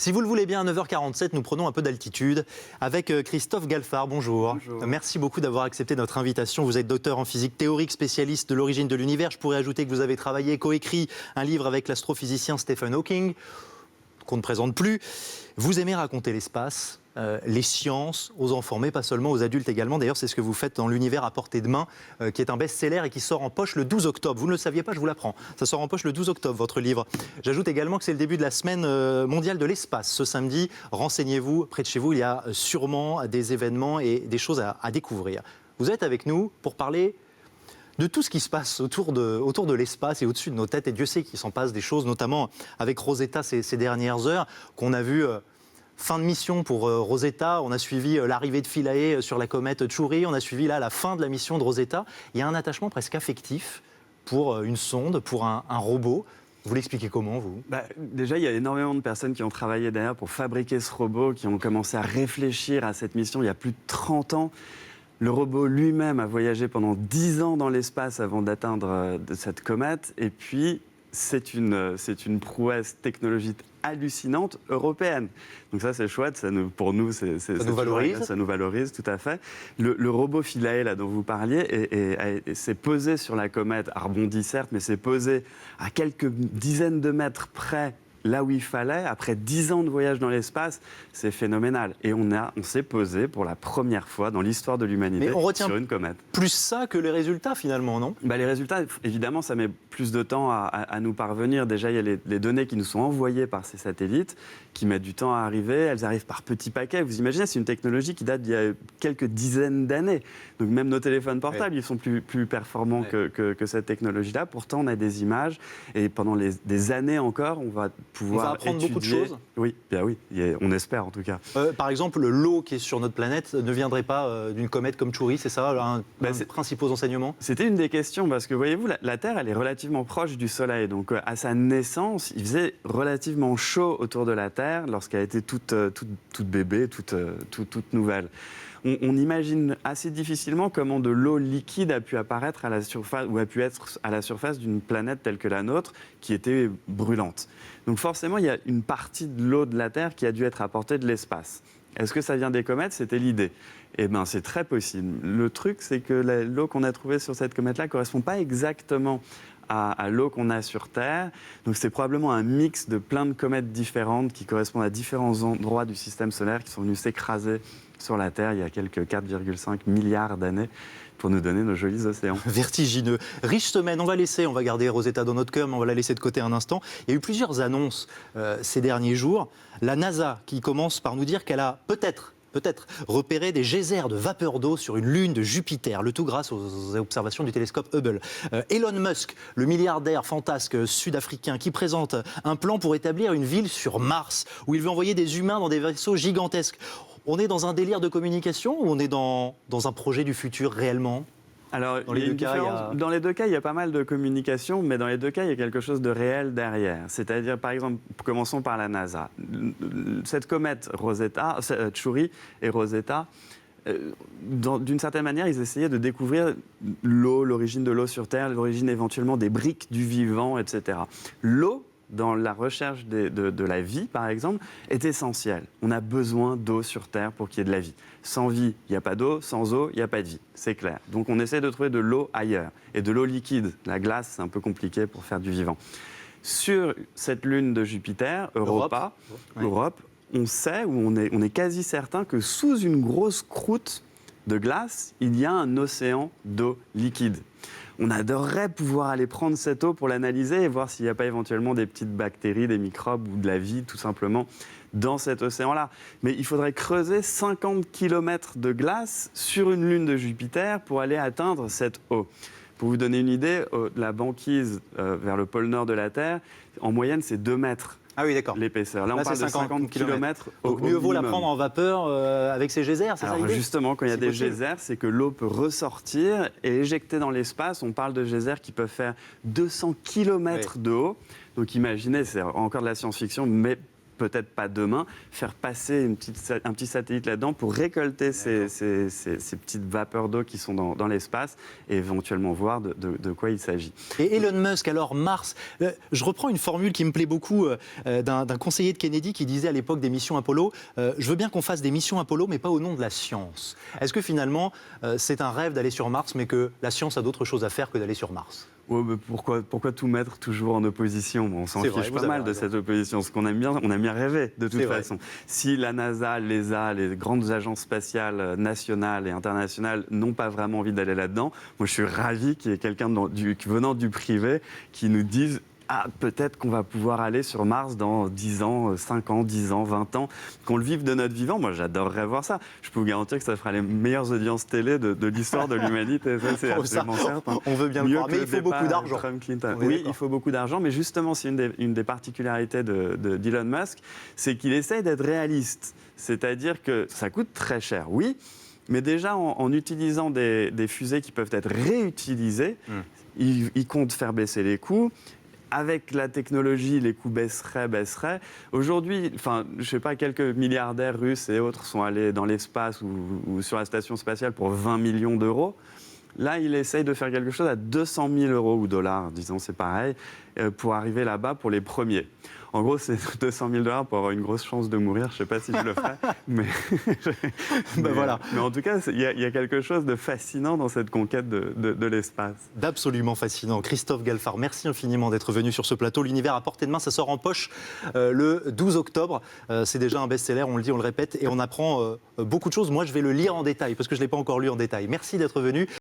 Si vous le voulez bien, à 9h47, nous prenons un peu d'altitude avec Christophe Galfard. Bonjour. Bonjour. Merci beaucoup d'avoir accepté notre invitation. Vous êtes docteur en physique théorique, spécialiste de l'origine de l'univers. Je pourrais ajouter que vous avez travaillé, coécrit un livre avec l'astrophysicien Stephen Hawking, qu'on ne présente plus. Vous aimez raconter l'espace, les sciences aux enfants, mais pas seulement, aux adultes également. D'ailleurs, c'est ce que vous faites dans l'Univers à portée de main, qui est un best-seller et qui sort en poche le 12 octobre. Vous ne le saviez pas, je vous l'apprends. Ça sort en poche le 12 octobre, votre livre. J'ajoute également que c'est le début de la semaine mondiale de l'espace. Ce samedi, renseignez-vous, près de chez vous, il y a sûrement des événements et des choses à découvrir. Vous êtes avec nous pour parler de tout ce qui se passe autour de l'espace et au-dessus de nos têtes. Et Dieu sait qu'il s'en passe des choses, notamment avec Rosetta ces dernières heures, qu'on a vu fin de mission pour Rosetta. On a suivi l'arrivée de Philae sur la comète Chury. On a suivi là la fin de la mission de Rosetta. Il y a un attachement presque affectif pour une sonde, pour un robot. Vous l'expliquez comment, vous ? Déjà, il y a énormément de personnes qui ont travaillé derrière pour fabriquer ce robot, qui ont commencé à réfléchir à cette mission il y a plus de 30 ans. Le robot lui-même a voyagé pendant 10 ans dans l'espace avant d'atteindre cette comète. Et puis, c'est une prouesse technologique hallucinante européenne. Donc ça, c'est chouette. Pour nous, ça nous valorise. Ça nous valorise, tout à fait. Le robot Philae, là, dont vous parliez, s'est posé sur la comète, a rebondi certes, mais s'est posé à quelques dizaines de mètres près, là où il fallait, après 10 ans de voyage dans l'espace. C'est phénoménal. Et on s'est posé pour la première fois dans l'histoire de l'humanité sur une comète. Plus ça que les résultats, finalement, non ? Les résultats, évidemment, ça met plus de temps à nous parvenir. Déjà, il y a les données qui nous sont envoyées par ces satellites, qui mettent du temps à arriver. Elles arrivent par petits paquets. Vous imaginez, c'est une technologie qui date d'il y a quelques dizaines d'années. Donc même nos téléphones portables, ils sont plus performants que cette technologie-là. Pourtant, on a des images. Et pendant des années encore, on va pouvoir apprendre étudier. beaucoup de choses. Oui, on espère en tout cas. Par exemple, l'eau qui est sur notre planète ne viendrait pas d'une comète comme Chury, c'est ça un des principaux enseignements ? C'était une des questions, parce que voyez-vous, la Terre, elle est relativement proche du Soleil. Donc à sa naissance, il faisait relativement chaud autour de la Terre lorsqu'elle était toute bébé, toute nouvelle. On imagine assez difficilement comment de l'eau liquide a pu apparaître à la surface, ou a pu être à la surface d'une planète telle que la nôtre, qui était brûlante. Donc forcément, il y a une partie de l'eau de la Terre qui a dû être apportée de l'espace. Est-ce que ça vient des comètes ? C'était l'idée. Eh bien, c'est très possible. Le truc, c'est que l'eau qu'on a trouvée sur cette comète-là ne correspond pas exactement à l'eau qu'on a sur Terre. Donc c'est probablement un mix de plein de comètes différentes qui correspondent à différents endroits du système solaire qui sont venus s'écraser sur la Terre il y a quelques 4,5 milliards d'années pour nous donner nos jolis océans. Vertigineux. Riche semaine, on va garder Rosetta dans notre cœur, mais on va la laisser de côté un instant. Il y a eu plusieurs annonces ces derniers jours. La NASA qui commence par nous dire qu'elle a peut-être repéré des geysers de vapeur d'eau sur une lune de Jupiter, le tout grâce aux observations du télescope Hubble. Elon Musk, le milliardaire fantasque sud-africain, qui présente un plan pour établir une ville sur Mars, où il veut envoyer des humains dans des vaisseaux gigantesques. On est dans un délire de communication ou on est dans un projet du futur réellement ? Alors, dans les deux cas, il y a pas mal de communication, mais dans les deux cas, il y a quelque chose de réel derrière. C'est-à-dire, par exemple, commençons par la NASA. Cette comète Chury et Rosetta, d'une certaine manière, ils essayaient de découvrir l'eau, l'origine de l'eau sur Terre, l'origine éventuellement des briques du vivant, etc. L'eau, dans la recherche de la vie, par exemple, est essentielle. On a besoin d'eau sur Terre pour qu'il y ait de la vie. Sans vie, il n'y a pas d'eau. Sans eau, il n'y a pas de vie. C'est clair. Donc on essaie de trouver de l'eau ailleurs. Et de l'eau liquide. La glace, c'est un peu compliqué pour faire du vivant. Sur cette lune de Jupiter, Europe, on sait, ou on est quasi certain que sous une grosse croûte de glace, il y a un océan d'eau liquide. On adorerait pouvoir aller prendre cette eau pour l'analyser et voir s'il n'y a pas éventuellement des petites bactéries, des microbes ou de la vie, tout simplement, dans cet océan-là. Mais il faudrait creuser 50 km de glace sur une lune de Jupiter pour aller atteindre cette eau. Pour vous donner une idée, la banquise vers le pôle nord de la Terre, en moyenne, c'est 2 mètres. Ah oui, d'accord. L'épaisseur. Là, on parle de 50 km. Donc mieux vaut la prendre en vapeur avec ses geysers, c'est ça l'idée ? Justement, quand il y a des geysers, c'est que l'eau peut ressortir et éjecter dans l'espace. On parle de geysers qui peuvent faire 200 km de haut. Donc imaginez, c'est encore de la science-fiction, mais peut-être pas demain, faire passer un petit satellite là-dedans pour récolter ces petites vapeurs d'eau qui sont dans l'espace et éventuellement voir de quoi il s'agit. Et Elon Musk, alors Mars, je reprends une formule qui me plaît beaucoup d'un conseiller de Kennedy qui disait à l'époque des missions Apollo, je veux bien qu'on fasse des missions Apollo, mais pas au nom de la science. Est-ce que finalement, c'est un rêve d'aller sur Mars, mais que la science a d'autres choses à faire que d'aller sur Mars? Ouais, mais pourquoi tout mettre toujours en opposition? On s'en fiche pas mal de cette opposition. Ce qu'on aime bien, on aime bien rêver de toute façon. Si la NASA, l'ESA, les grandes agences spatiales nationales et internationales n'ont pas vraiment envie d'aller là-dedans, moi je suis ravi qu'il y ait quelqu'un venant du privé qui nous dise ah, peut-être qu'on va pouvoir aller sur Mars dans 10 ans, 5 ans, 10 ans, 20 ans, qu'on le vive de notre vivant. Moi, j'adorerais voir ça. Je peux vous garantir que ça fera les meilleures audiences télé de l'histoire de l'humanité. Ça, c'est absolument certain. On veut bien le croire, mais il faut beaucoup d'argent. Oui, il faut beaucoup d'argent, mais justement, c'est une des particularités d'Elon Musk, c'est qu'il essaye d'être réaliste. C'est-à-dire que ça coûte très cher, oui, mais déjà, en utilisant des fusées qui peuvent être réutilisées, il compte faire baisser les coûts. Avec la technologie, les coûts baisseraient. Aujourd'hui, je sais pas, quelques milliardaires russes et autres sont allés dans l'espace ou sur la station spatiale pour 20 millions d'euros. Là, il essaye de faire quelque chose à 200 000 euros ou dollars, disons, c'est pareil, pour arriver là-bas pour les premiers. En gros, c'est 200 000 dollars pour avoir une grosse chance de mourir. Je ne sais pas si je le ferai, mais voilà. Mais en tout cas, il y a quelque chose de fascinant dans cette conquête de l'espace. D'absolument fascinant. Christophe Galfard, merci infiniment d'être venu sur ce plateau. L'univers à portée de main, ça sort en poche le 12 octobre. C'est déjà un best-seller, on le dit, on le répète, et on apprend beaucoup de choses. Moi, je vais le lire en détail, parce que je ne l'ai pas encore lu en détail. Merci d'être venu.